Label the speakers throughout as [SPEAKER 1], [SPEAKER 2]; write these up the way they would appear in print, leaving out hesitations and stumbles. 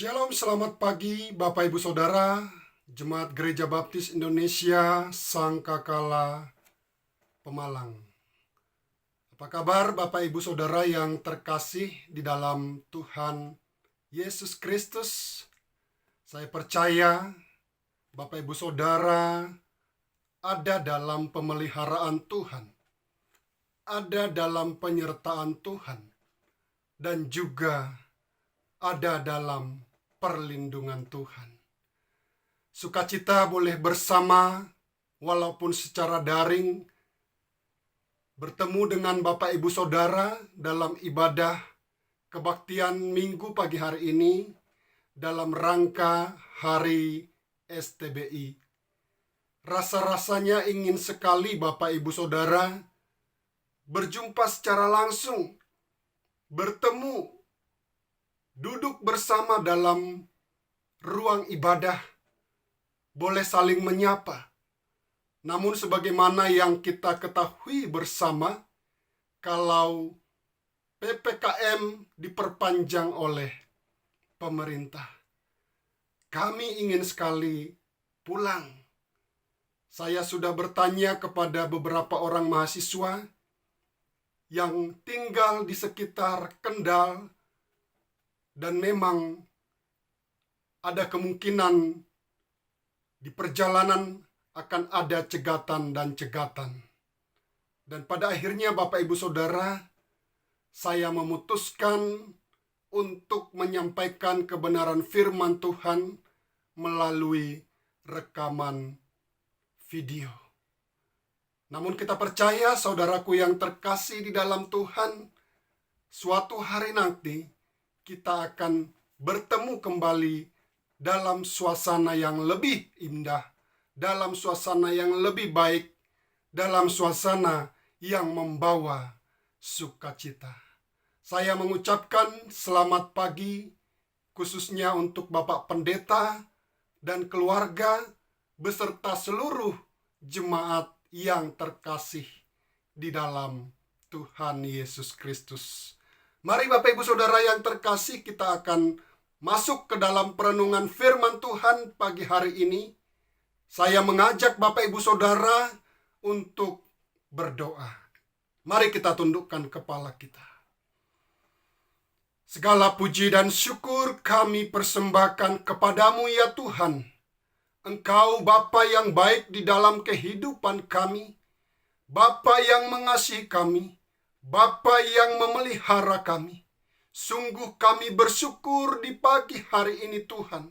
[SPEAKER 1] Shalom, selamat pagi Bapak Ibu Saudara, Jemaat Gereja Baptis Indonesia, Sangkakala, Pemalang. Apa kabar Bapak Ibu Saudara yang terkasih di dalam Tuhan Yesus Kristus? Saya percaya Bapak Ibu Saudara ada dalam pemeliharaan Tuhan, ada dalam penyertaan Tuhan, dan juga ada dalam perlindungan Tuhan. Sukacita boleh bersama, walaupun secara daring, bertemu dengan Bapak Ibu Saudara dalam ibadah kebaktian Minggu pagi hari ini, dalam rangka Hari STBI. Rasa-rasanya ingin sekali Bapak Ibu Saudara berjumpa secara langsung, bertemu, duduk bersama dalam ruang ibadah, boleh saling menyapa. Namun sebagaimana yang kita ketahui bersama, kalau PPKM diperpanjang oleh pemerintah, kami ingin sekali pulang. Saya sudah bertanya kepada beberapa orang mahasiswa yang tinggal di sekitar Kendal, dan memang ada kemungkinan di perjalanan akan ada cegatan dan cegatan. Dan pada akhirnya Bapak Ibu Saudara, saya memutuskan untuk menyampaikan kebenaran firman Tuhan melalui rekaman video. Namun kita percaya, saudaraku yang terkasih di dalam Tuhan, suatu hari nanti kita akan bertemu kembali dalam suasana yang lebih indah, dalam suasana yang lebih baik, dalam suasana yang membawa sukacita. Saya mengucapkan selamat pagi, khususnya untuk Bapak Pendeta dan keluarga, beserta seluruh jemaat yang terkasih di dalam Tuhan Yesus Kristus. Mari Bapak Ibu Saudara yang terkasih, kita akan masuk ke dalam perenungan firman Tuhan pagi hari ini. Saya mengajak Bapak Ibu Saudara untuk berdoa. Mari kita tundukkan kepala kita. Segala puji dan syukur kami persembahkan kepadamu ya Tuhan. Engkau Bapa yang baik di dalam kehidupan kami, Bapa yang mengasihi kami, Bapa yang memelihara kami. Sungguh kami bersyukur di pagi hari ini Tuhan.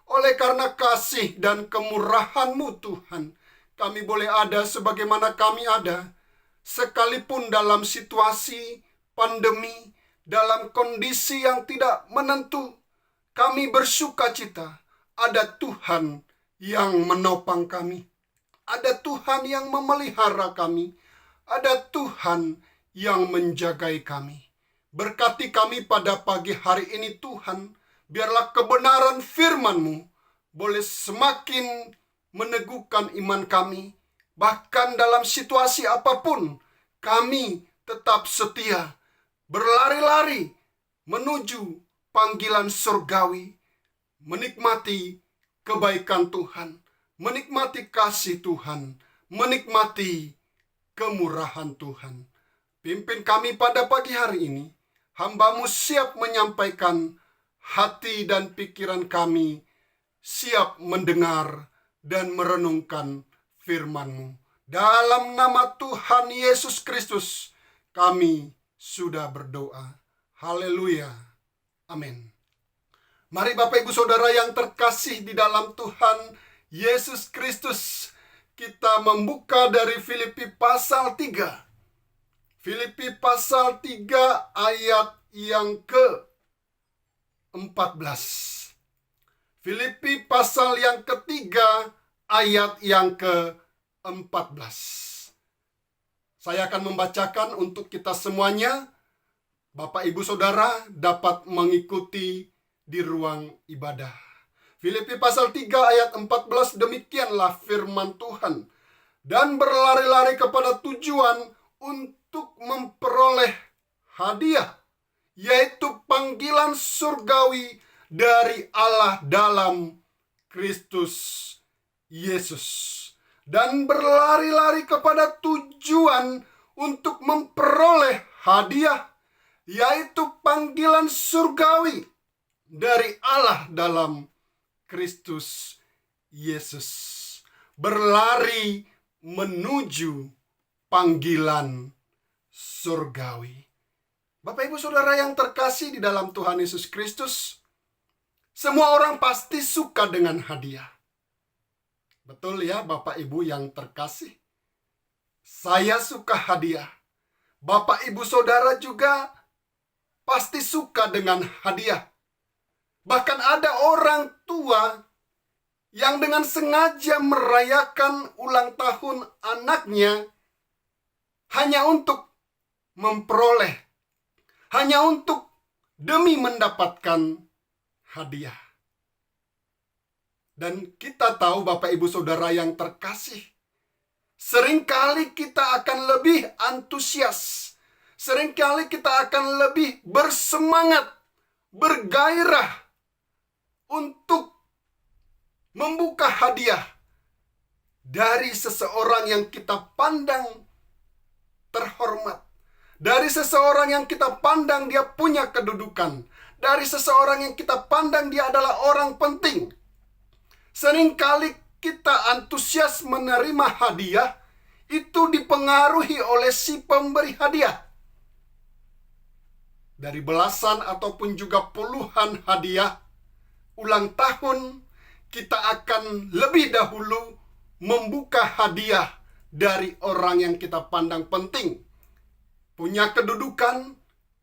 [SPEAKER 1] Oleh karena kasih dan kemurahan-Mu Tuhan, kami boleh ada sebagaimana kami ada. Sekalipun dalam situasi pandemi, dalam kondisi yang tidak menentu, kami bersukacita. Ada Tuhan yang menopang kami. Ada Tuhan yang memelihara kami. Ada Tuhan yang menjagai kami. Berkati kami pada pagi hari ini Tuhan, biarlah kebenaran firman-Mu boleh semakin meneguhkan iman kami, bahkan dalam situasi apapun, kami tetap setia, berlari-lari menuju panggilan surgawi, menikmati kebaikan Tuhan, menikmati kasih Tuhan, menikmati kemurahan Tuhan. Pimpin kami pada pagi hari ini. Hamba-Mu siap menyampaikan hati dan pikiran kami, siap mendengar dan merenungkan firman-Mu. Dalam nama Tuhan Yesus Kristus, kami sudah berdoa. Haleluya. Amin. Mari Bapak Ibu Saudara yang terkasih di dalam Tuhan Yesus Kristus, kita membuka dari Filipi pasal 3. Filipi pasal 3 ayat yang ke-14. Filipi pasal yang ketiga ayat yang ke-14. Saya akan membacakan untuk kita semuanya. Bapak Ibu Saudara dapat mengikuti di ruang ibadah. Filipi pasal 3 ayat 14, demikianlah firman Tuhan. Dan berlari-lari kepada tujuan untuk memperoleh hadiah, yaitu panggilan surgawi dari Allah dalam Kristus Yesus, dan berlari-lari kepada tujuan untuk memperoleh hadiah, yaitu panggilan surgawi dari Allah dalam Kristus Yesus. Berlari menuju panggilan surgawi. Bapak Ibu Saudara yang terkasih di dalam Tuhan Yesus Kristus, semua orang pasti suka dengan hadiah. Betul ya Bapak Ibu yang terkasih? Saya suka hadiah. Bapak Ibu Saudara juga pasti suka dengan hadiah. Bahkan ada orang tua yang dengan sengaja merayakan ulang tahun anaknya hanya untuk memperoleh, hanya untuk demi mendapatkan hadiah. Dan kita tahu Bapak Ibu Saudara yang terkasih, seringkali kita akan lebih antusias, seringkali kita akan lebih bersemangat, bergairah untuk membuka hadiah dari seseorang yang kita pandang terhormat, dari seseorang yang kita pandang dia punya kedudukan, dari seseorang yang kita pandang dia adalah orang penting. Seringkali kita antusias menerima hadiah itu dipengaruhi oleh si pemberi hadiah. Dari belasan ataupun juga puluhan hadiah ulang tahun, kita akan lebih dahulu membuka hadiah dari orang yang kita pandang penting. Punya kedudukan,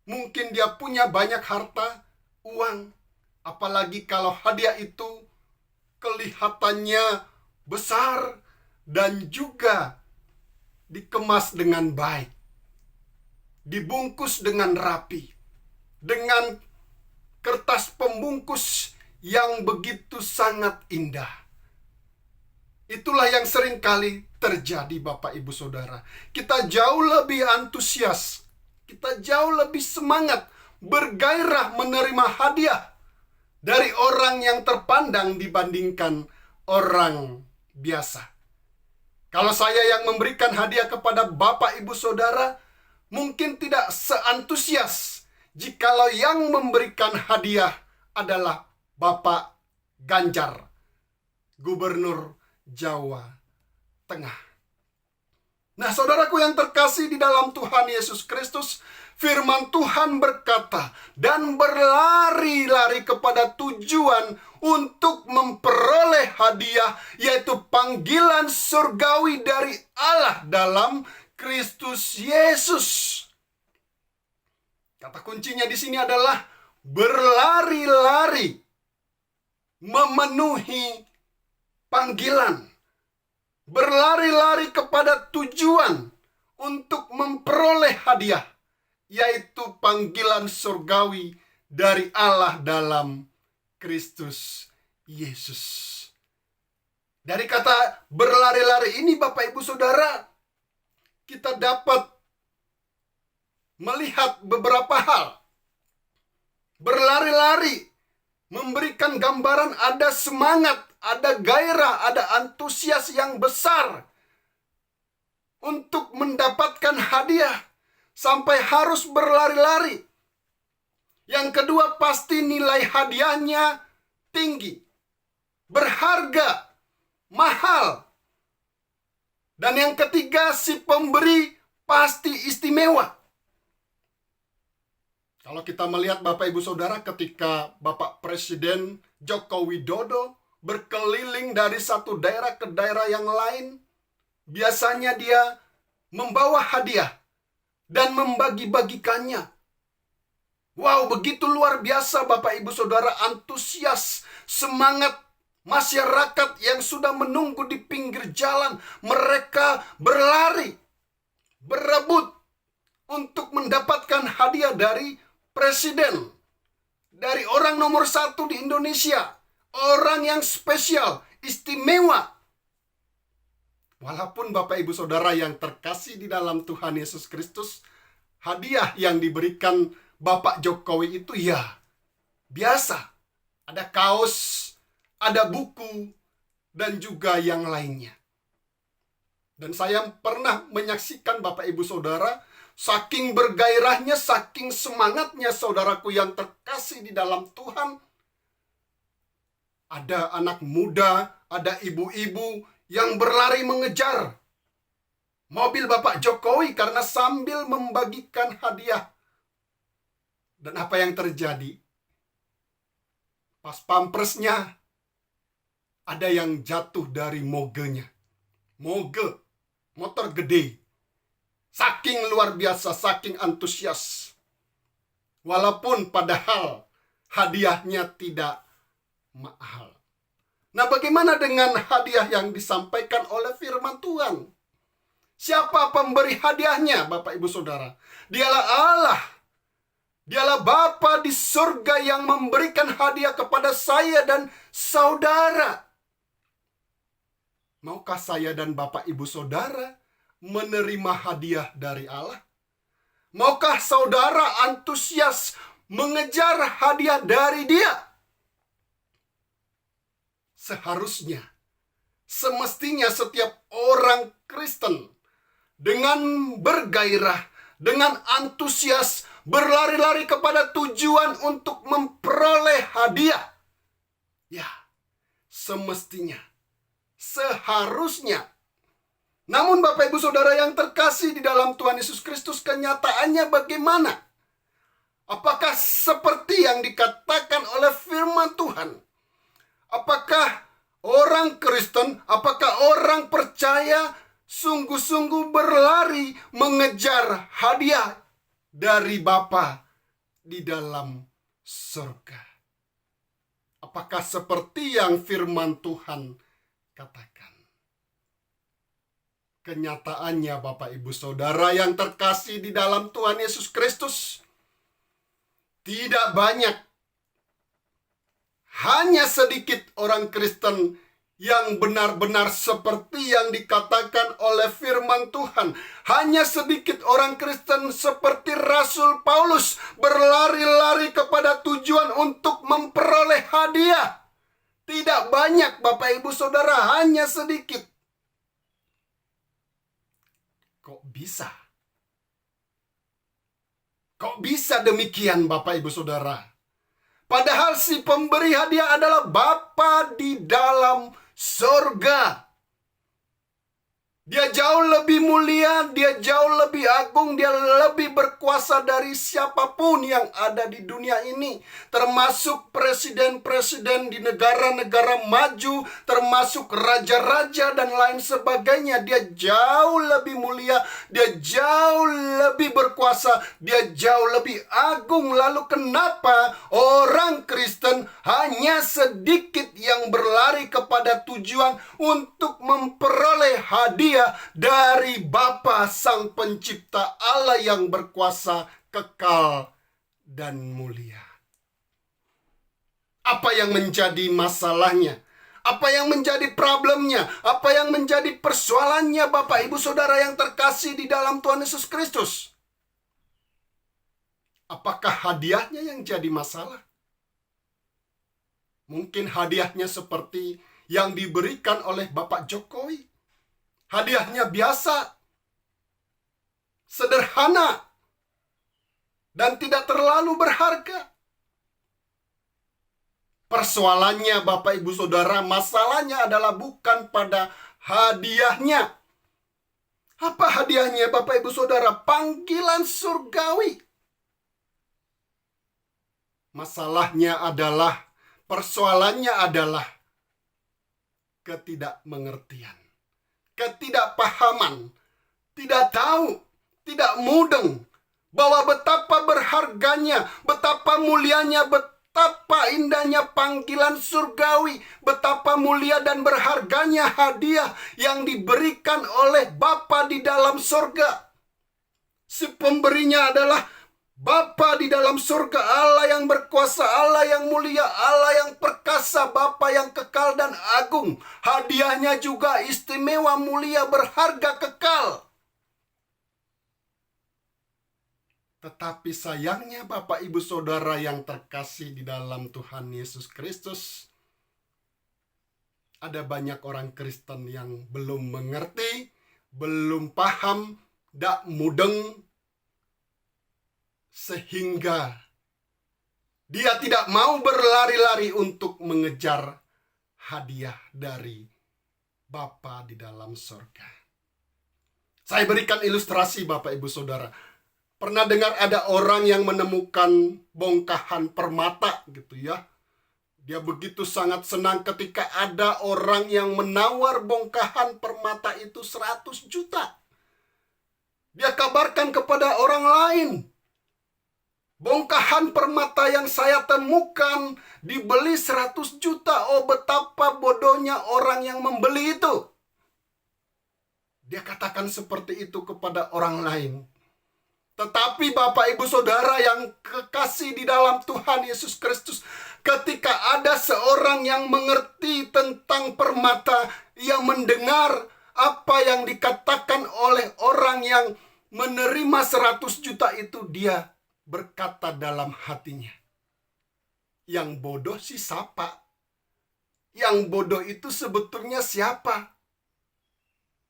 [SPEAKER 1] mungkin dia punya banyak harta, uang. Apalagi kalau hadiah itu kelihatannya besar dan juga dikemas dengan baik, dibungkus dengan rapi, dengan kertas pembungkus yang begitu sangat indah. Itulah yang seringkali terjadi Bapak Ibu Saudara. Kita jauh lebih antusias, kita jauh lebih semangat, bergairah menerima hadiah dari orang yang terpandang dibandingkan orang biasa. Kalau saya yang memberikan hadiah kepada Bapak Ibu Saudara, mungkin tidak seantusias jikalau yang memberikan hadiah adalah Bapak Ganjar, Gubernur Jawa Tengah. Nah, saudaraku yang terkasih di dalam Tuhan Yesus Kristus, firman Tuhan berkata, dan berlari-lari kepada tujuan untuk memperoleh hadiah, yaitu panggilan surgawi dari Allah dalam Kristus Yesus. Kata kuncinya di sini adalah berlari-lari memenuhi panggilan, berlari-lari kepada tujuan untuk memperoleh hadiah, yaitu panggilan surgawi dari Allah dalam Kristus Yesus. Dari kata berlari-lari ini Bapak Ibu Saudara, kita dapat melihat beberapa hal. Berlari-lari memberikan gambaran ada semangat, ada gairah, ada antusias yang besar untuk mendapatkan hadiah sampai harus berlari-lari. Yang kedua, pasti nilai hadiahnya tinggi, berharga, mahal. Dan yang ketiga, si pemberi pasti istimewa. Kalau kita melihat Bapak Ibu Saudara, ketika Bapak Presiden Joko Widodo berkeliling dari satu daerah ke daerah yang lain, biasanya dia membawa hadiah dan membagi-bagikannya. Wow, begitu luar biasa Bapak Ibu Saudara, antusias, semangat masyarakat yang sudah menunggu di pinggir jalan. Mereka berlari, berebut untuk mendapatkan hadiah dari presiden, dari orang nomor 1 di Indonesia, orang yang spesial, istimewa. Walaupun Bapak Ibu Saudara yang terkasih di dalam Tuhan Yesus Kristus, hadiah yang diberikan Bapak Jokowi itu ya biasa, Ada kaos, ada buku, dan juga yang lainnya. Dan saya pernah menyaksikan Bapak Ibu Saudara, saking bergairahnya, saking semangatnya saudaraku yang terkasih di dalam Tuhan. Ada anak muda, ada ibu-ibu yang berlari mengejar mobil Bapak Jokowi karena sambil membagikan hadiah. Dan apa yang terjadi? Pas pampresnya, ada yang jatuh dari mogenya. Moge, motor gede. Saking luar biasa, saking antusias. Walaupun padahal hadiahnya tidak mahal. Nah, bagaimana dengan hadiah yang disampaikan oleh firman Tuhan? Siapa pemberi hadiahnya, Bapak Ibu Saudara? Dialah Allah. Dialah Bapa di surga yang memberikan hadiah kepada saya dan saudara. Maukah saya dan Bapak Ibu Saudara menerima hadiah dari Allah? Maukah saudara antusias mengejar hadiah dari Dia? Seharusnya, semestinya setiap orang Kristen dengan bergairah, dengan antusias, berlari-lari kepada tujuan untuk memperoleh hadiah. Ya, semestinya, seharusnya. Namun Bapak Ibu Saudara yang terkasih di dalam Tuhan Yesus Kristus, kenyataannya bagaimana? Apakah seperti yang dikatakan oleh firman Tuhan? Apakah orang Kristen, apakah orang percaya sungguh-sungguh berlari mengejar hadiah dari Bapa di dalam surga? Apakah seperti yang firman Tuhan katakan? Kenyataannya Bapak Ibu Saudara yang terkasih di dalam Tuhan Yesus Kristus, tidak banyak, hanya sedikit orang Kristen yang benar-benar seperti yang dikatakan oleh firman Tuhan. Hanya sedikit orang Kristen seperti Rasul Paulus berlari-lari kepada tujuan untuk memperoleh hadiah. Tidak banyak Bapak Ibu Saudara, hanya sedikit. Kok bisa? Kok bisa demikian Bapak Ibu Saudara? Padahal si pemberi hadiah adalah Bapa di dalam surga. Dia jauh lebih mulia, dia jauh lebih agung, dia lebih berkuasa dari siapapun yang ada di dunia ini. Termasuk presiden-presiden di negara-negara maju, termasuk raja-raja dan lain sebagainya. Dia jauh lebih mulia, dia jauh lebih berkuasa, dia jauh lebih agung. Lalu kenapa orang Kristen hanya sedikit yang berlari kepada tujuan untuk memperoleh hadiah dari Bapa Sang Pencipta, Allah yang berkuasa, kekal, dan mulia? Apa yang menjadi masalahnya? Apa yang menjadi problemnya? Apa yang menjadi persoalannya Bapak Ibu Saudara yang terkasih di dalam Tuhan Yesus Kristus? Apakah hadiahnya yang jadi masalah? Mungkin hadiahnya seperti yang diberikan oleh Bapak Jokowi. Hadiahnya biasa, sederhana, dan tidak terlalu berharga. Persoalannya Bapak Ibu Saudara, masalahnya adalah bukan pada hadiahnya. Apa hadiahnya Bapak Ibu Saudara? Panggilan surgawi. Masalahnya adalah, persoalannya adalah ketidakmengertian, ketidakpahaman, tidak tahu, tidak mudeng bahwa betapa berharganya, betapa mulianya, betapa indahnya panggilan surgawi, betapa mulia dan berharganya hadiah yang diberikan oleh Bapa di dalam surga. Si pemberinya adalah Bapa di dalam surga, Allah yang berkuasa, Allah yang mulia, Allah yang perkasa, Bapa yang kekal dan agung. Hadiahnya juga istimewa, mulia, berharga, kekal. Tetapi sayangnya Bapak Ibu Saudara yang terkasih di dalam Tuhan Yesus Kristus, ada banyak orang Kristen yang belum mengerti, belum paham, dak mudeng, sehingga dia tidak mau berlari-lari untuk mengejar hadiah dari Bapa di dalam sorga. Saya berikan ilustrasi Bapak Ibu Saudara. Pernah dengar ada orang yang menemukan bongkahan permata gitu ya. Dia begitu sangat senang ketika ada orang yang menawar bongkahan permata itu 100 juta. Dia kabarkan kepada orang lain. Bongkahan permata yang saya temukan dibeli 100 juta. Oh, betapa bodohnya orang yang membeli itu. Dia katakan seperti itu kepada orang lain. Tetapi Bapak Ibu Saudara yang kekasih di dalam Tuhan Yesus Kristus, ketika ada seorang yang mengerti tentang permata, yang mendengar apa yang dikatakan oleh orang yang menerima 100 juta itu, dia berkata dalam hatinya, yang bodoh si siapa? Yang bodoh itu sebetulnya siapa?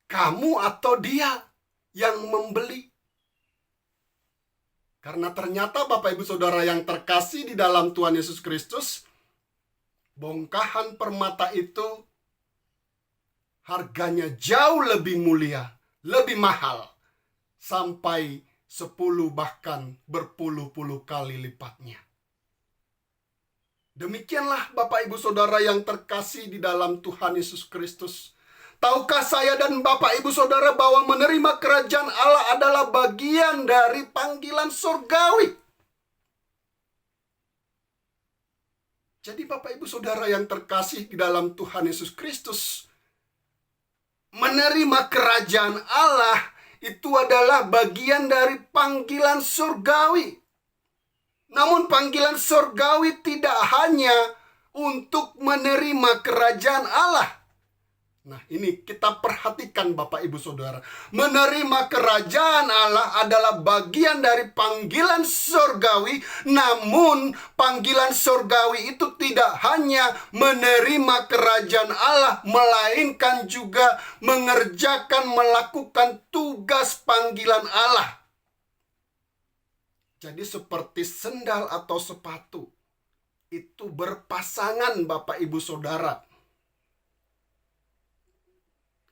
[SPEAKER 1] Kamu atau dia yang membeli? Karena ternyata Bapak Ibu Saudara yang terkasih di dalam Tuhan Yesus Kristus, bongkahan permata itu harganya jauh lebih mulia, lebih mahal, sampai 10 bahkan berpuluh-puluh kali lipatnya. Demikianlah Bapak Ibu Saudara yang terkasih di dalam Tuhan Yesus Kristus. Tahukah saya dan Bapak Ibu Saudara bahwa menerima kerajaan Allah adalah bagian dari panggilan surgawi? Jadi Bapak Ibu Saudara yang terkasih di dalam Tuhan Yesus Kristus, menerima kerajaan Allah itu adalah bagian dari panggilan surgawi. Namun panggilan surgawi tidak hanya untuk menerima kerajaan Allah. Nah, ini kita perhatikan Bapak Ibu Saudara. Menerima kerajaan Allah adalah bagian dari panggilan surgawi. Namun panggilan surgawi itu tidak hanya menerima kerajaan Allah, melainkan juga melakukan tugas panggilan Allah. Jadi seperti sendal atau sepatu, itu berpasangan Bapak Ibu Saudara.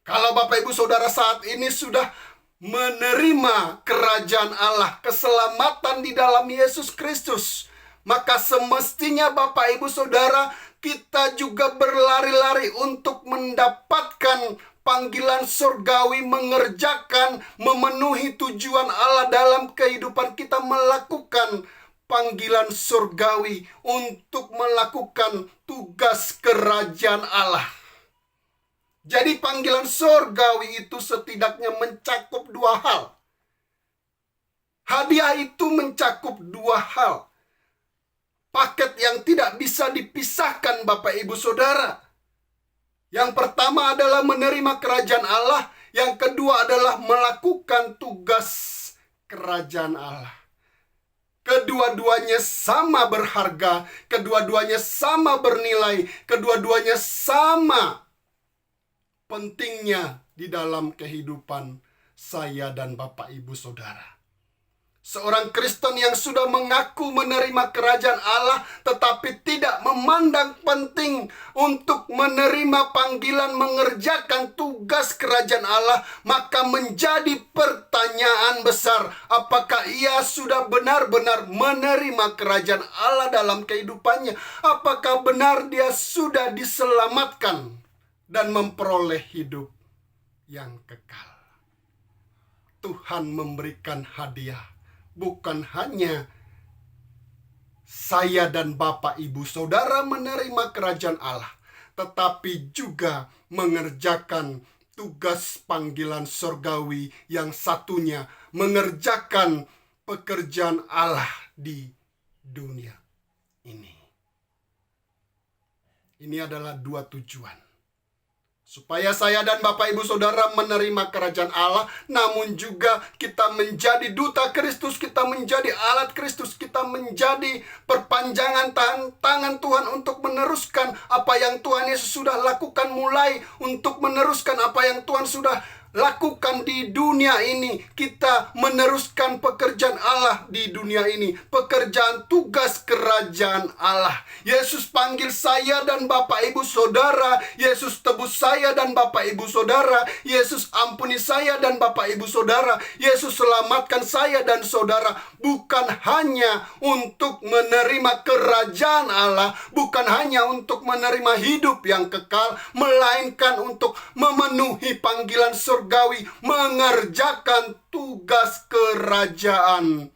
[SPEAKER 1] Kalau Bapak Ibu Saudara saat ini sudah menerima kerajaan Allah, keselamatan di dalam Yesus Kristus, maka semestinya Bapak Ibu Saudara, kita juga berlari-lari untuk mendapatkan panggilan surgawi, mengerjakan, memenuhi tujuan Allah dalam kehidupan kita, melakukan panggilan surgawi untuk melakukan tugas kerajaan Allah. Jadi panggilan surgawi itu setidaknya mencakup 2 hal. Hadiah itu mencakup 2 hal. Paket yang tidak bisa dipisahkan Bapak Ibu Saudara. Yang pertama adalah menerima kerajaan Allah. Yang kedua adalah melakukan tugas kerajaan Allah. Kedua-duanya sama berharga, kedua-duanya sama bernilai, kedua-duanya sama pentingnya di dalam kehidupan saya dan Bapak Ibu Saudara. Seorang Kristen yang sudah mengaku menerima kerajaan Allah tetapi tidak memandang penting untuk menerima panggilan mengerjakan tugas kerajaan Allah, maka menjadi pertanyaan besar, apakah ia sudah benar-benar menerima kerajaan Allah dalam kehidupannya? Apakah benar dia sudah diselamatkan dan memperoleh hidup yang kekal? Tuhan memberikan hadiah bukan hanya saya dan Bapak Ibu Saudara menerima kerajaan Allah, tetapi juga mengerjakan tugas panggilan surgawi yang satunya, mengerjakan pekerjaan Allah di dunia ini. Ini adalah 2 tujuan. Supaya saya dan Bapak Ibu Saudara menerima kerajaan Allah, namun juga kita menjadi duta Kristus, kita menjadi alat Kristus, kita menjadi perpanjangan tangan Tuhan untuk meneruskan apa yang Tuhan Yesus sudah lakukan, mulai untuk meneruskan apa yang Tuhan sudah lakukan di dunia ini. Kita meneruskan pekerjaan Allah di dunia ini, pekerjaan tugas kerajaan Allah. Yesus panggil saya dan Bapak Ibu Saudara, Yesus tebus saya dan Bapak Ibu Saudara, Yesus ampuni saya dan Bapak Ibu Saudara, Yesus selamatkan saya dan saudara, bukan hanya untuk menerima kerajaan Allah, bukan hanya untuk menerima hidup yang kekal, melainkan untuk memenuhi panggilan surgawi, mengerjakan tugas kerajaan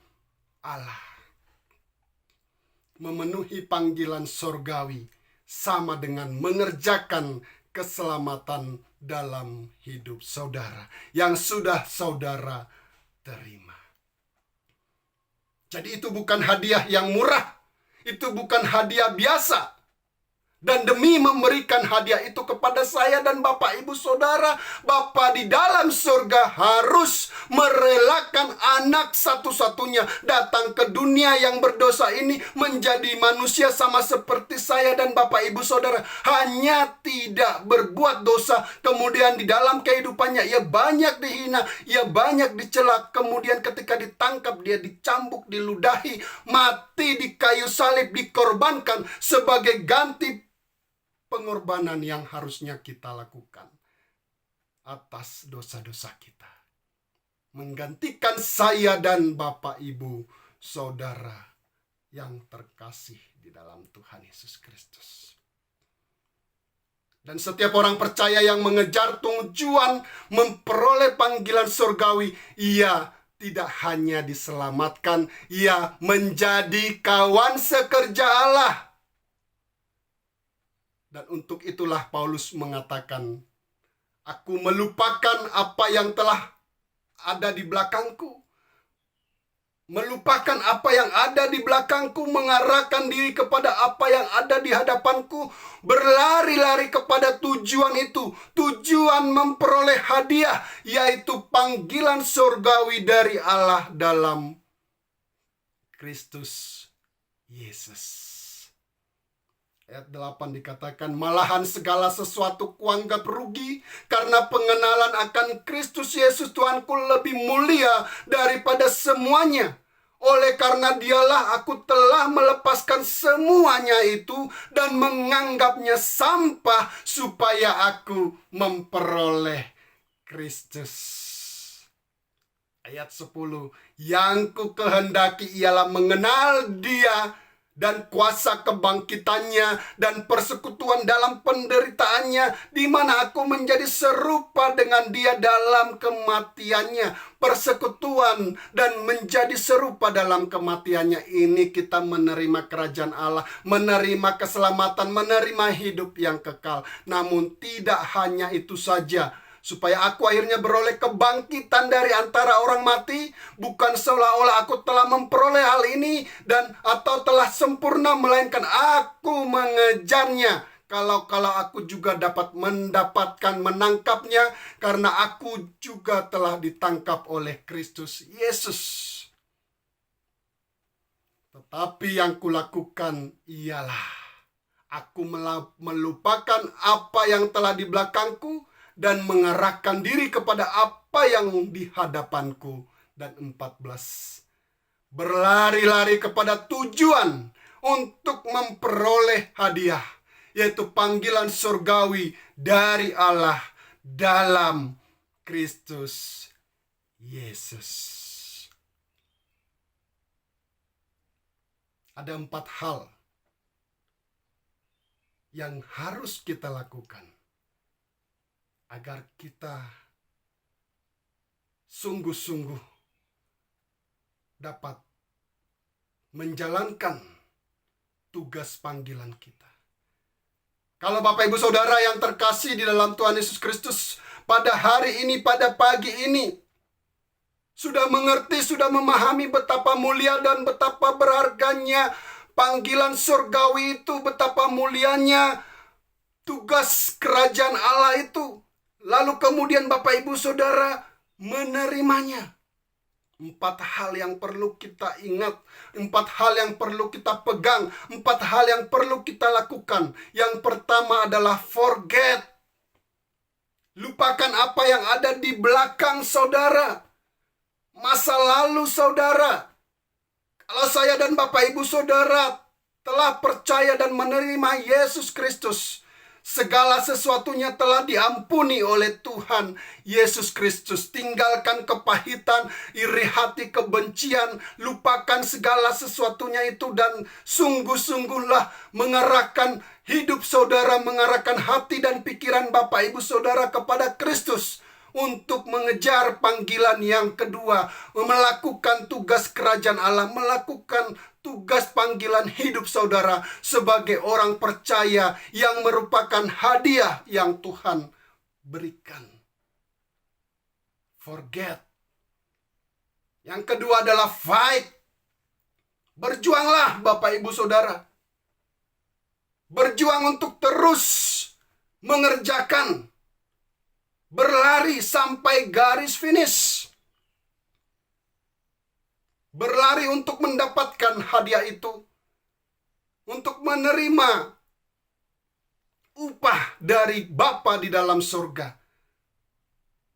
[SPEAKER 1] Allah. Memenuhi panggilan surgawi sama dengan mengerjakan keselamatan dalam hidup saudara yang sudah saudara terima. Jadi itu bukan hadiah yang murah, itu bukan hadiah biasa. Dan demi memberikan hadiah itu kepada saya dan Bapak Ibu Saudara, Bapa di dalam surga harus merelakan anak satu-satunya datang ke dunia yang berdosa ini, menjadi manusia sama seperti saya dan Bapak Ibu Saudara. Hanya tidak berbuat dosa, kemudian di dalam kehidupannya ia banyak dihina, ia banyak dicela, kemudian ketika ditangkap dia dicambuk, diludahi, mati di kayu salib, dikorbankan sebagai ganti pengorbanan yang harusnya kita lakukan atas dosa-dosa kita. Menggantikan saya dan Bapak Ibu Saudara yang terkasih di dalam Tuhan Yesus Kristus. Dan setiap orang percaya yang mengejar tujuan memperoleh panggilan surgawi, ia tidak hanya diselamatkan, ia menjadi kawan sekerja Allah. Dan untuk itulah Paulus mengatakan, aku melupakan apa yang telah ada di belakangku. Melupakan apa yang ada di belakangku, mengarahkan diri kepada apa yang ada di hadapanku. Berlari-lari kepada tujuan itu. Tujuan memperoleh hadiah, yaitu panggilan surgawi dari Allah dalam Kristus Yesus. Ayat 8 dikatakan, malahan segala sesuatu kuanggap rugi karena pengenalan akan Kristus Yesus Tuhanku lebih mulia daripada semuanya. Oleh karena dialah aku telah melepaskan semuanya itu dan menganggapnya sampah supaya aku memperoleh Kristus. Ayat 10, yang ku kehendaki ialah mengenal Dia dan kuasa kebangkitannya dan persekutuan dalam penderitaannya, di mana aku menjadi serupa dengan Dia dalam kematiannya. Persekutuan dan menjadi serupa dalam kematiannya, ini kita menerima kerajaan Allah, menerima keselamatan, menerima hidup yang kekal. Namun tidak hanya itu saja, supaya aku akhirnya beroleh kebangkitan dari antara orang mati, bukan seolah-olah aku telah memperoleh hal ini dan atau telah sempurna, melainkan aku mengejarnya. Kalau aku juga dapat menangkapnya, karena aku juga telah ditangkap oleh Kristus Yesus. Tetapi yang kulakukan ialah aku melupakan apa yang telah di belakangku dan mengarahkan diri kepada apa yang di hadapanku. Dan 14, berlari-lari kepada tujuan untuk memperoleh hadiah, yaitu panggilan surgawi dari Allah dalam Kristus Yesus. Ada 4 hal yang harus kita lakukan agar kita sungguh-sungguh dapat menjalankan tugas panggilan kita. Kalau Bapak Ibu Saudara yang terkasih di dalam Tuhan Yesus Kristus, pada hari ini, pada pagi ini, sudah mengerti, sudah memahami betapa mulia dan betapa berharganya panggilan surgawi itu, betapa mulianya tugas kerajaan Allah itu. Lalu kemudian Bapak Ibu Saudara menerimanya. 4 hal yang perlu kita ingat, 4 hal yang perlu kita pegang, 4 hal yang perlu kita lakukan. Yang pertama adalah forget. Lupakan apa yang ada di belakang saudara. Masa lalu saudara. Kalau saya dan Bapak Ibu Saudara telah percaya dan menerima Yesus Kristus, segala sesuatunya telah diampuni oleh Tuhan Yesus Kristus. Tinggalkan kepahitan, iri hati, kebencian. Lupakan segala sesuatunya itu dan sungguh-sungguhlah mengarahkan hidup saudara, mengarahkan hati dan pikiran Bapak Ibu Saudara kepada Kristus. Untuk mengejar panggilan yang kedua, melakukan tugas kerajaan Allah, melakukan tugas panggilan hidup saudara sebagai orang percaya yang merupakan hadiah yang Tuhan berikan. Forget. Yang kedua adalah fight. Berjuanglah Bapak Ibu Saudara. Berjuang untuk terus mengerjakan, berlari sampai garis finish. Berlari untuk mendapatkan hadiah itu. Untuk menerima upah dari Bapa di dalam surga.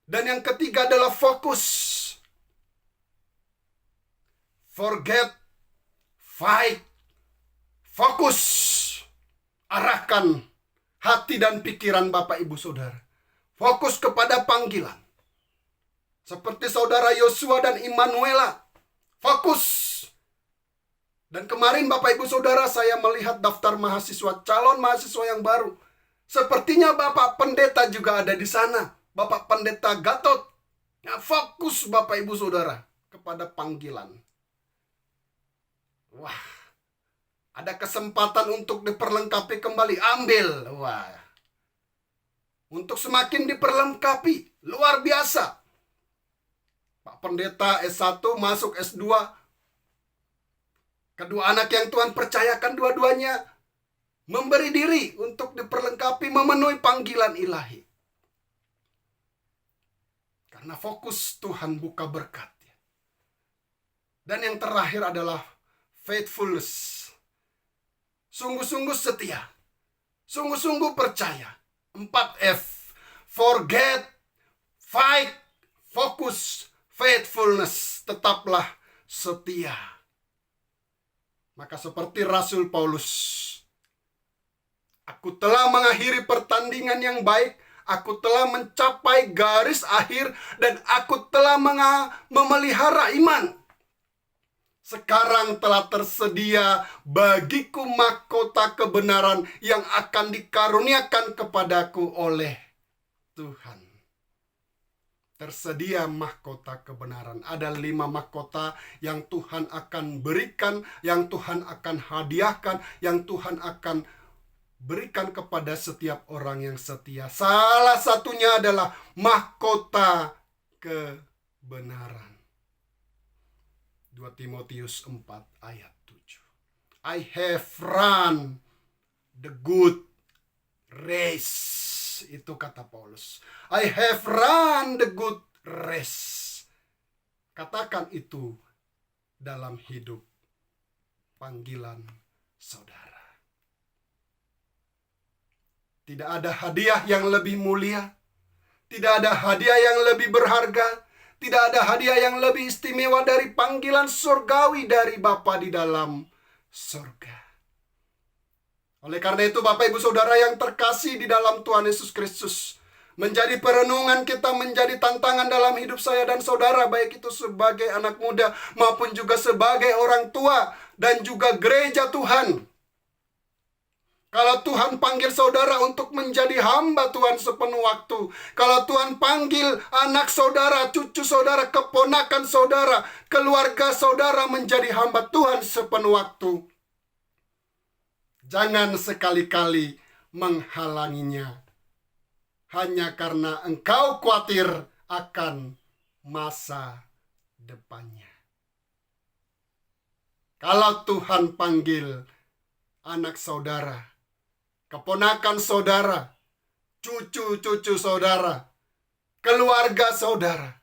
[SPEAKER 1] Dan yang ketiga adalah fokus. Forget, fight, fokus. Arahkan hati dan pikiran Bapak Ibu Saudara. Fokus kepada panggilan. Seperti saudara Yosua dan Immanuela. Fokus. Dan kemarin Bapak Ibu Saudara saya melihat daftar mahasiswa, calon mahasiswa yang baru. Sepertinya Bapak Pendeta juga ada di sana. Bapak Pendeta Gatot. Ya, fokus Bapak Ibu Saudara kepada panggilan. Wah. Ada kesempatan untuk diperlengkapi kembali. Ambil. Wah. Untuk semakin diperlengkapi. Luar biasa. Pak Pendeta S1 masuk S2. Kedua anak yang Tuhan percayakan dua-duanya memberi diri untuk diperlengkapi, memenuhi panggilan ilahi. Karena fokus Tuhan buka berkat. Dan yang terakhir adalah faithfulness. Sungguh-sungguh setia. Sungguh-sungguh percaya. 4F. Forget, fight, focus, faithfulness. Tetaplah setia. Maka seperti Rasul Paulus. Aku telah mengakhiri pertandingan yang baik. Aku telah mencapai garis akhir. Dan aku telah memelihara iman. Sekarang telah tersedia bagiku mahkota kebenaran yang akan dikaruniakan kepadaku oleh Tuhan. Tersedia mahkota kebenaran. Ada 5 mahkota yang Tuhan akan berikan, yang Tuhan akan hadiahkan, yang Tuhan akan berikan kepada setiap orang yang setia. Salah satunya adalah mahkota kebenaran. 2 Timotius 4 ayat 7. I have run the good race. Itu kata Paulus. I have run the good race. Katakan itu dalam hidup panggilan saudara. Tidak ada hadiah yang lebih mulia. Tidak ada hadiah yang lebih berharga. Tidak ada hadiah yang lebih istimewa dari panggilan surgawi dari Bapa di dalam surga. Oleh karena itu Bapak Ibu Saudara yang terkasih di dalam Tuhan Yesus Kristus, menjadi perenungan kita, menjadi tantangan dalam hidup saya dan saudara, baik itu sebagai anak muda maupun juga sebagai orang tua dan juga gereja Tuhan. Kalau Tuhan panggil saudara untuk menjadi hamba Tuhan sepenuh waktu. Kalau Tuhan panggil anak saudara, cucu saudara, keponakan saudara, keluarga saudara menjadi hamba Tuhan sepenuh waktu. Jangan sekali-kali menghalanginya. Hanya karena engkau khawatir akan masa depannya. Kalau Tuhan panggil anak saudara, keponakan saudara, cucu-cucu saudara, keluarga saudara.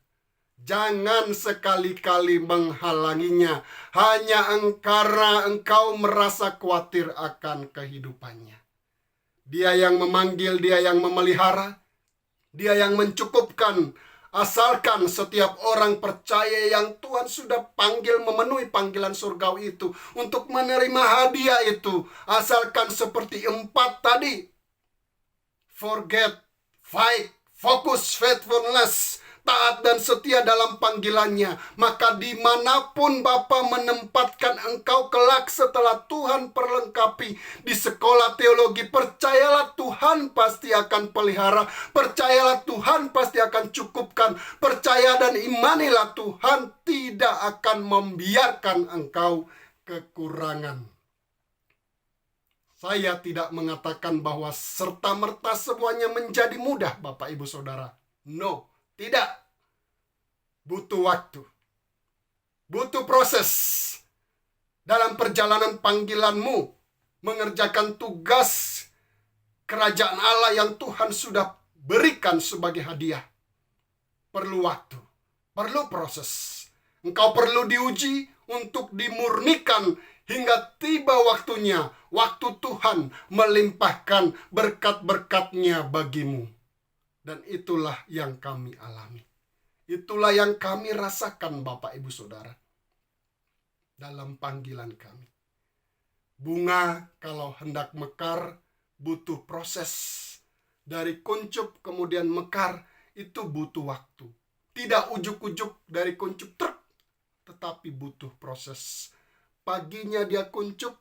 [SPEAKER 1] Jangan sekali-kali menghalanginya hanya karena engkau merasa khawatir akan kehidupannya. Dia yang memanggil, dia yang memelihara, dia yang mencukupkan. Asalkan setiap orang percaya yang Tuhan sudah panggil memenuhi panggilan surgawi itu untuk menerima hadiah itu. Asalkan seperti 4 tadi. Forget, fight, focus, faithfulness, taat dan setia dalam panggilannya. Maka dimanapun Bapa menempatkan engkau kelak setelah Tuhan perlengkapi di sekolah teologi, percayalah Tuhan pasti akan pelihara. Percayalah Tuhan pasti akan cukupkan. Percaya dan imanilah Tuhan tidak akan membiarkan engkau kekurangan. Saya tidak mengatakan bahwa serta-merta semuanya menjadi mudah, Bapak Ibu Saudara. No, tidak. Butuh waktu. Butuh proses. Dalam perjalanan panggilanmu, mengerjakan tugas kerajaan Allah yang Tuhan sudah berikan sebagai hadiah. Perlu waktu. Perlu proses. Engkau perlu diuji untuk dimurnikan hingga tiba waktunya, waktu Tuhan melimpahkan berkat-berkat-Nya bagimu. Dan itulah yang kami alami. Itulah yang kami rasakan Bapak Ibu Saudara. Dalam panggilan kami. Bunga kalau hendak mekar butuh proses. Dari kuncup kemudian mekar itu butuh waktu. Tidak ujuk-ujuk dari kuncup tetapi butuh proses. Paginya dia kuncup,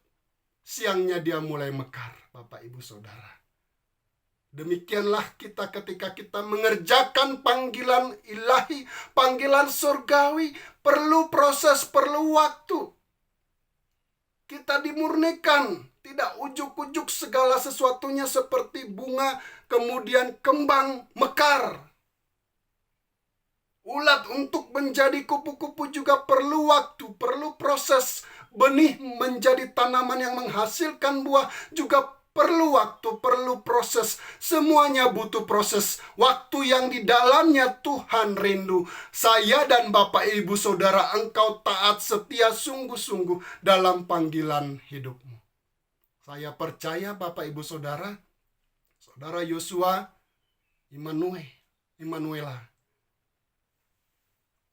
[SPEAKER 1] siangnya dia mulai mekar, Bapak Ibu Saudara. Demikianlah kita ketika kita mengerjakan panggilan ilahi, panggilan surgawi, perlu proses, perlu waktu. Kita dimurnikan, tidak ujuk-ujuk segala sesuatunya seperti bunga, kemudian kembang, mekar. Ulat untuk menjadi kupu-kupu juga perlu waktu, perlu proses. Benih menjadi tanaman yang menghasilkan buah juga perlu waktu, perlu proses. Semuanya butuh proses. Waktu yang di dalamnya Tuhan rindu. Saya dan Bapak Ibu Saudara, engkau taat setia sungguh-sungguh dalam panggilan hidupmu. Saya percaya Bapak Ibu Saudara, Saudara Yosua, Immanuela,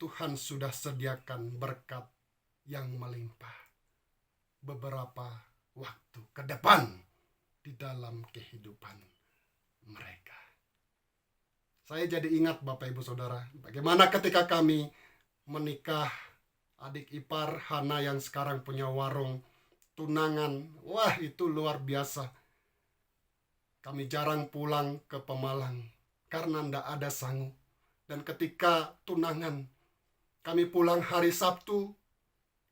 [SPEAKER 1] Tuhan sudah sediakan berkat yang melimpah beberapa waktu ke depan di dalam kehidupan mereka. Saya jadi ingat Bapak Ibu Saudara, bagaimana ketika kami menikah, adik ipar Hana yang sekarang punya warung tunangan. Wah, itu luar biasa. Kami jarang pulang ke Pemalang karena tidak ada sanggup. Dan ketika tunangan, kami pulang hari Sabtu,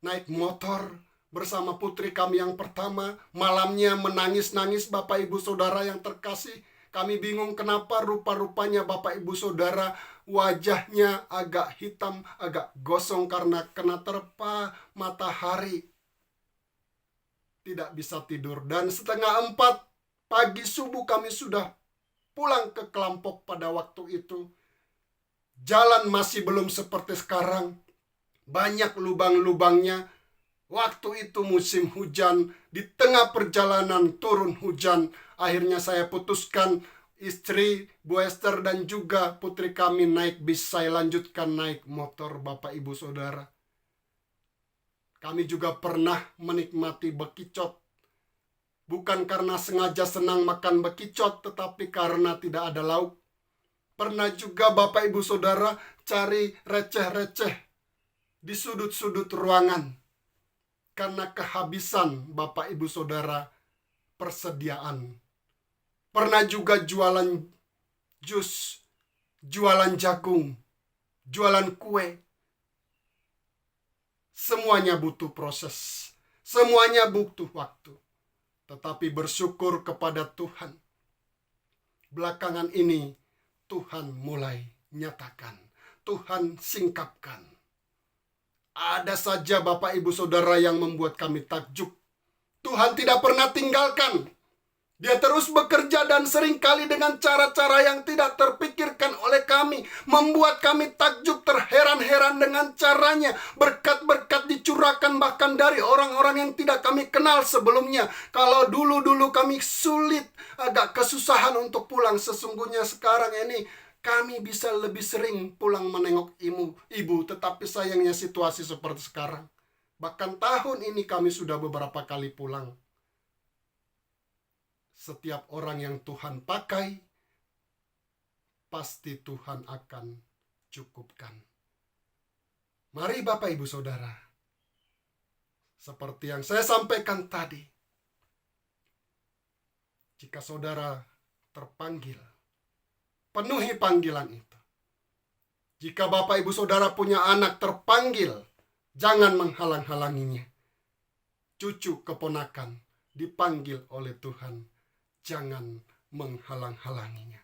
[SPEAKER 1] naik motor bersama putri kami yang pertama. Malamnya menangis-nangis Bapak Ibu Saudara yang terkasih. Kami bingung kenapa rupa-rupanya Bapak Ibu Saudara wajahnya agak hitam, agak gosong karena kena terpa matahari. Tidak bisa tidur. Dan 3:30 pagi subuh kami sudah pulang ke Kelampok pada waktu itu. Jalan masih belum seperti sekarang. Banyak lubang-lubangnya. Waktu itu musim hujan. Di tengah perjalanan turun hujan. Akhirnya saya putuskan istri, Bu Esther dan juga putri kami naik bis. Saya lanjutkan naik motor Bapak Ibu Saudara. Kami juga pernah menikmati bekicot. Bukan karena sengaja senang makan bekicot, tetapi karena tidak ada lauk. Pernah juga Bapak Ibu Saudara cari receh-receh di sudut-sudut ruangan. Karena kehabisan Bapak Ibu Saudara persediaan. Pernah juga jualan jus, jualan jagung, jualan kue. Semuanya butuh proses. Semuanya butuh waktu. Tetapi bersyukur kepada Tuhan. Belakangan ini Tuhan mulai nyatakan. Tuhan singkapkan. Ada saja Bapak Ibu Saudara yang membuat kami takjub. Tuhan tidak pernah tinggalkan. Dia terus bekerja dan seringkali dengan cara-cara yang tidak terpikirkan oleh kami. Membuat kami takjub terheran-heran dengan caranya. Berkat-berkat dicurahkan bahkan dari orang-orang yang tidak kami kenal sebelumnya. Kalau dulu-dulu kami sulit, agak kesusahan untuk pulang. Sesungguhnya sekarang ini kami bisa lebih sering pulang menengok ibu. Tetapi sayangnya situasi seperti sekarang. Bahkan tahun ini kami sudah beberapa kali pulang. Setiap orang yang Tuhan pakai, pasti Tuhan akan cukupkan. Mari Bapak Ibu Saudara, seperti yang saya sampaikan tadi, jika saudara terpanggil, penuhi panggilan itu. Jika Bapak Ibu Saudara punya anak terpanggil, jangan menghalang-halanginya. Cucu keponakan dipanggil oleh Tuhan, jangan menghalang-halanginya.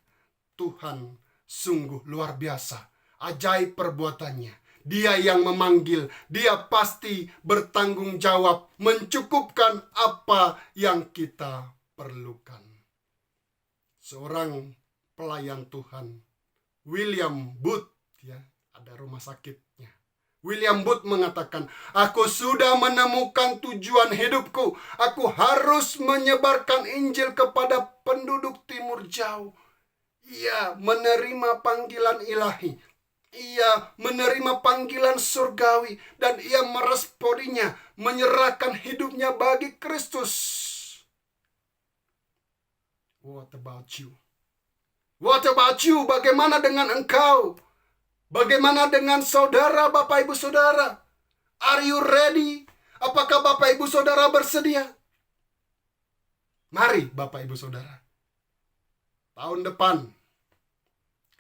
[SPEAKER 1] Tuhan sungguh luar biasa, ajaib perbuatannya. Dia yang memanggil, dia pasti bertanggung jawab, mencukupkan apa yang kita perlukan. Seorang pelayan Tuhan, William Booth, ya, ada rumah sakitnya. William Booth mengatakan, aku sudah menemukan tujuan hidupku. Aku harus menyebarkan Injil kepada penduduk timur jauh. Ia menerima panggilan ilahi. Ia menerima panggilan surgawi. Dan ia meresponinya, menyerahkan hidupnya bagi Kristus. What about you? What about you? Bagaimana dengan engkau? Bagaimana dengan saudara, Bapak Ibu Saudara? Are you ready? Apakah Bapak Ibu Saudara bersedia? Mari Bapak Ibu Saudara, tahun depan,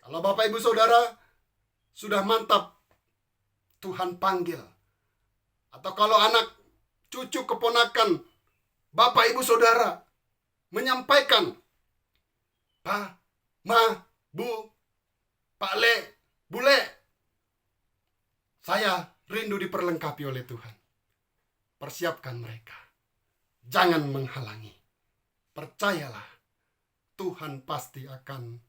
[SPEAKER 1] kalau Bapak Ibu Saudara sudah mantap, Tuhan panggil. Atau kalau anak, cucu, keponakan, Bapak Ibu Saudara menyampaikan, Pak, Ma, Bu, Pak Le, Bule, saya rindu diperlengkapi oleh Tuhan. Persiapkan mereka. Jangan menghalangi. Percayalah, Tuhan pasti akan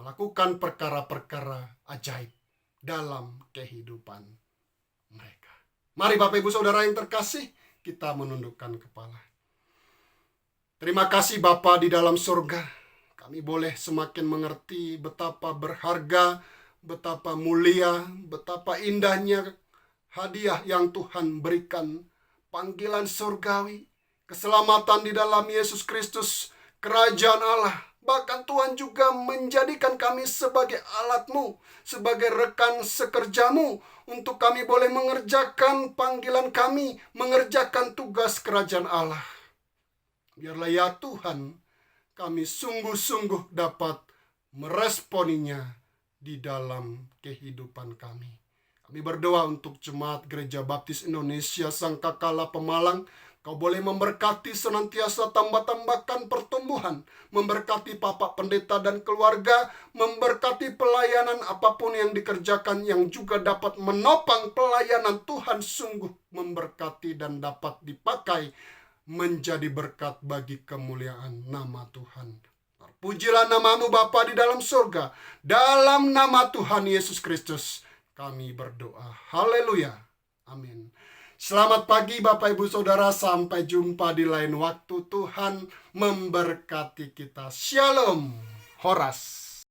[SPEAKER 1] melakukan perkara-perkara ajaib dalam kehidupan mereka. Mari Bapak Ibu Saudara yang terkasih, kita menundukkan kepala. Terima kasih Bapa di dalam surga. Kami boleh semakin mengerti betapa berharga, betapa mulia, betapa indahnya hadiah yang Tuhan berikan. Panggilan surgawi, keselamatan di dalam Yesus Kristus, kerajaan Allah. Bahkan Tuhan juga menjadikan kami sebagai alat-Mu, sebagai rekan sekerja-Mu, untuk kami boleh mengerjakan panggilan kami, mengerjakan tugas kerajaan Allah. Biarlah ya Tuhan, kami sungguh-sungguh dapat meresponinya di dalam kehidupan kami. Kami berdoa untuk Jemaat Gereja Baptis Indonesia Sangkakala Pemalang. Kau boleh memberkati senantiasa tambah-tambahkan pertumbuhan, memberkati Bapak Pendeta dan keluarga, memberkati pelayanan apapun yang dikerjakan yang juga dapat menopang pelayanan Tuhan, sungguh memberkati dan dapat dipakai menjadi berkat bagi kemuliaan nama Tuhan. Pujilah namamu Bapa di dalam surga. Dalam nama Tuhan Yesus Kristus kami berdoa. Haleluya. Amin. Selamat pagi Bapak Ibu Saudara. Sampai jumpa di lain waktu. Tuhan memberkati kita. Shalom. Horas.